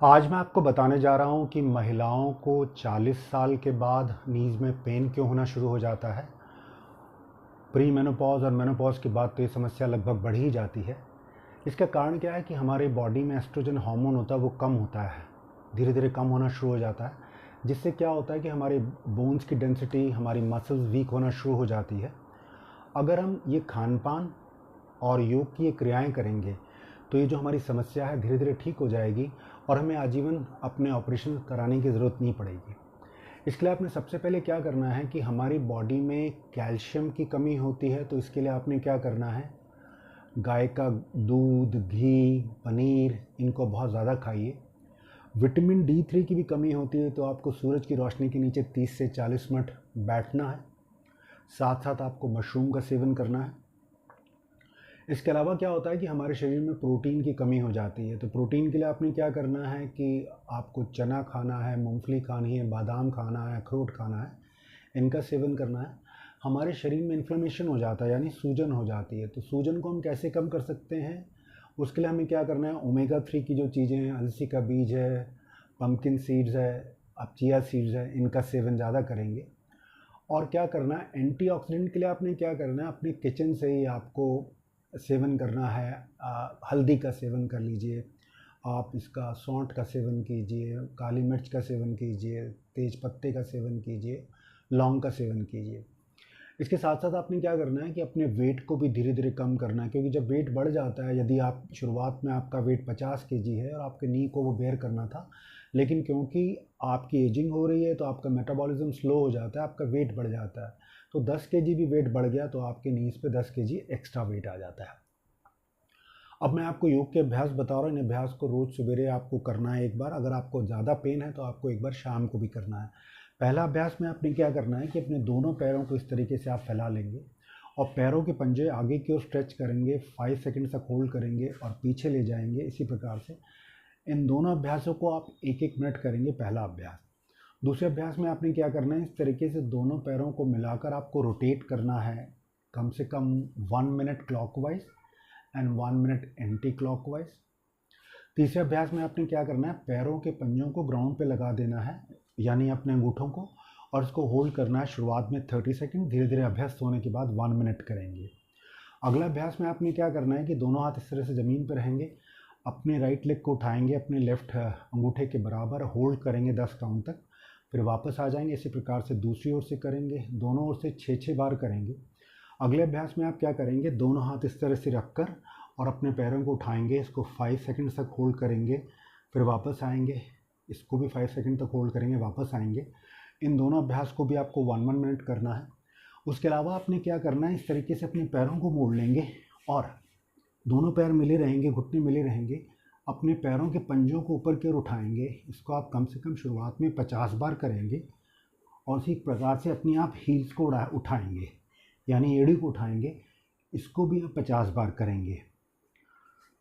आज मैं आपको बताने जा रहा हूँ कि महिलाओं को 40 साल के बाद नीज़ में पेन क्यों होना शुरू हो जाता है। प्री मेनोपॉज और मेनोपॉज के बाद तो ये समस्या लगभग बढ़ ही जाती है। इसका कारण क्या है कि हमारे बॉडी में एस्ट्रोजन हार्मोन होता है, वो कम होता है, धीरे धीरे कम होना शुरू हो जाता है, जिससे क्या होता है कि हमारे बोन्स की डेंसिटी, हमारी मसल्स वीक होना शुरू हो जाती है। अगर हम ये खान पान और योग की ये क्रियाएँ करेंगे तो ये जो हमारी समस्या है धीरे धीरे ठीक हो जाएगी और हमें आजीवन अपने ऑपरेशन कराने की ज़रूरत नहीं पड़ेगी। इसके लिए आपने सबसे पहले क्या करना है कि हमारी बॉडी में कैल्शियम की कमी होती है, तो इसके लिए आपने क्या करना है, गाय का दूध, घी, पनीर, इनको बहुत ज़्यादा खाइए। विटामिन D3 की भी कमी होती है, तो आपको सूरज की रोशनी के नीचे 30 से 40 मिनट बैठना है। साथ साथ आपको मशरूम का सेवन करना है। इसके अलावा क्या होता है कि हमारे शरीर में प्रोटीन की कमी हो जाती है, तो प्रोटीन के लिए आपने क्या करना है कि आपको चना खाना है, मूंगफली खानी है, बादाम खाना है, अखरोट खाना है, इनका सेवन करना है। हमारे शरीर में इन्फ्लेमेशन हो जाता है, यानी सूजन हो जाती है, तो सूजन को हम कैसे कम कर सकते हैं, उसके लिए हमें क्या करना है, ओमेगा 3 की जो चीज़ें हैं, अलसी का बीज है, पम्पकिन सीड्स है, अब चिया सीड्स है, इनका सेवन ज़्यादा करेंगे। और क्या करना है, एंटीऑक्सीडेंट के लिए आपने क्या करना है, अपने किचन से ही आपको सेवन करना है। हल्दी का सेवन कर लीजिए, आप इसका सौंठ का सेवन कीजिए, काली मिर्च का सेवन कीजिए, तेज पत्ते का सेवन कीजिए, लौंग का सेवन कीजिए। इसके साथ साथ आपने क्या करना है कि अपने वेट को भी धीरे धीरे कम करना है, क्योंकि जब वेट बढ़ जाता है, यदि आप शुरुआत में आपका वेट 50 केजी है और आपके नी को वो बेयर करना था, लेकिन क्योंकि आपकी एजिंग हो रही है तो आपका मेटाबॉलिज्म स्लो हो जाता है, आपका वेट बढ़ जाता है, तो 10 केजी भी वेट बढ़ गया तो आपके नीज पे 10 केजी एक्स्ट्रा वेट आ जाता है। अब मैं आपको योग के अभ्यास बता रहा हूँ। इन अभ्यास को रोज़ सवेरे आपको करना है एक बार, अगर आपको ज़्यादा पेन है तो आपको एक बार शाम को भी करना है। पहला अभ्यास में आपने क्या करना है कि अपने दोनों पैरों को इस तरीके से आप फैला लेंगे और पैरों के पंजे आगे की ओर स्ट्रेच करेंगे, 5 सेकंड तक होल्ड करेंगे और पीछे ले जाएंगे। इसी प्रकार से इन दोनों अभ्यासों को आप एक एक मिनट करेंगे, पहला अभ्यास। दूसरे अभ्यास में आपने क्या करना है, इस तरीके से दोनों पैरों को मिलाकर आपको रोटेट करना है, कम से कम 1 minute clockwise and 1 minute anti clockwise. तीसरे अभ्यास में आपने क्या करना है, पैरों के पंजों को ग्राउंड पे लगा देना है, यानी अपने अंगूठों को, और इसको होल्ड करना है शुरुआत में 30 सेकंड, धीरे धीरे अभ्यास होने के बाद 1 मिनट करेंगे। अगला अभ्यास में आपने क्या करना है कि दोनों हाथ इस तरह से ज़मीन पर रहेंगे, अपने राइट लेग को उठाएंगे अपने लेफ्ट अंगूठे के बराबर, होल्ड करेंगे 10 काउंट तक, फिर वापस आ जाएंगे। इसी प्रकार से दूसरी ओर से करेंगे, दोनों ओर से 6-6 बार करेंगे। अगले अभ्यास में आप क्या करेंगे, दोनों हाथ इस तरह से रखकर और अपने पैरों को उठाएंगे, इसको 5 सेकंड तक होल्ड करेंगे, फिर वापस आएंगे, इसको भी 5 सेकंड तक होल्ड करेंगे, वापस आएंगे। इन दोनों अभ्यास को भी आपको 1-1 मिनट करना है। उसके अलावा आपने क्या करना है, इस तरीके से अपने पैरों को मोड़ लेंगे और दोनों पैर मिले रहेंगे, घुटने मिले रहेंगे, अपने पैरों के पंजों को ऊपर की ओर उठाएंगे। इसको आप कम से कम शुरुआत में 50 बार करेंगे और इसी प्रकार से अपनी आप हील्स को उठाएंगे, यानी एड़ी को उठाएंगे, इसको भी आप 50 बार करेंगे।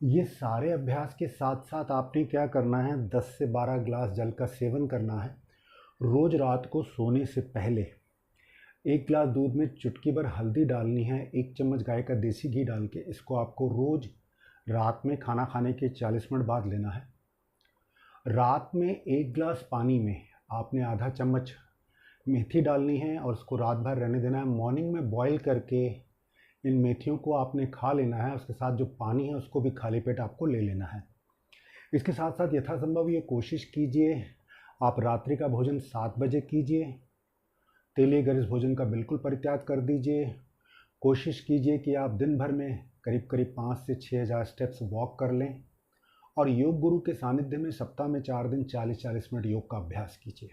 ये सारे अभ्यास के साथ साथ आपने क्या करना है, 10 से 12 ग्लास जल का सेवन करना है। रोज़ रात को सोने से पहले 1 गिलास दूध में चुटकी भर हल्दी डालनी है, 1 चम्मच गाय का देसी घी डाल के, इसको आपको रोज़ रात में खाना खाने के 40 मिनट बाद लेना है। रात में 1 गिलास पानी में आपने आधा चम्मच मेथी डालनी है और उसको रात भर रहने देना है। मॉर्निंग में बॉईल करके इन मेथियों को आपने खा लेना है, उसके साथ जो पानी है उसको भी खाली पेट आपको ले लेना है। इसके साथ साथ यथासंभव ये कोशिश कीजिए आप रात्रि का भोजन 7 बजे कीजिए, तेलीय गरिष्ठ भोजन का बिल्कुल परित्याग कर दीजिए। कोशिश कीजिए कि आप दिन भर में करीब करीब 5 से 6 हज़ार स्टेप्स वॉक कर लें और योग गुरु के सानिध्य में सप्ताह में 4 दिन 40-40 मिनट योग का अभ्यास कीजिए।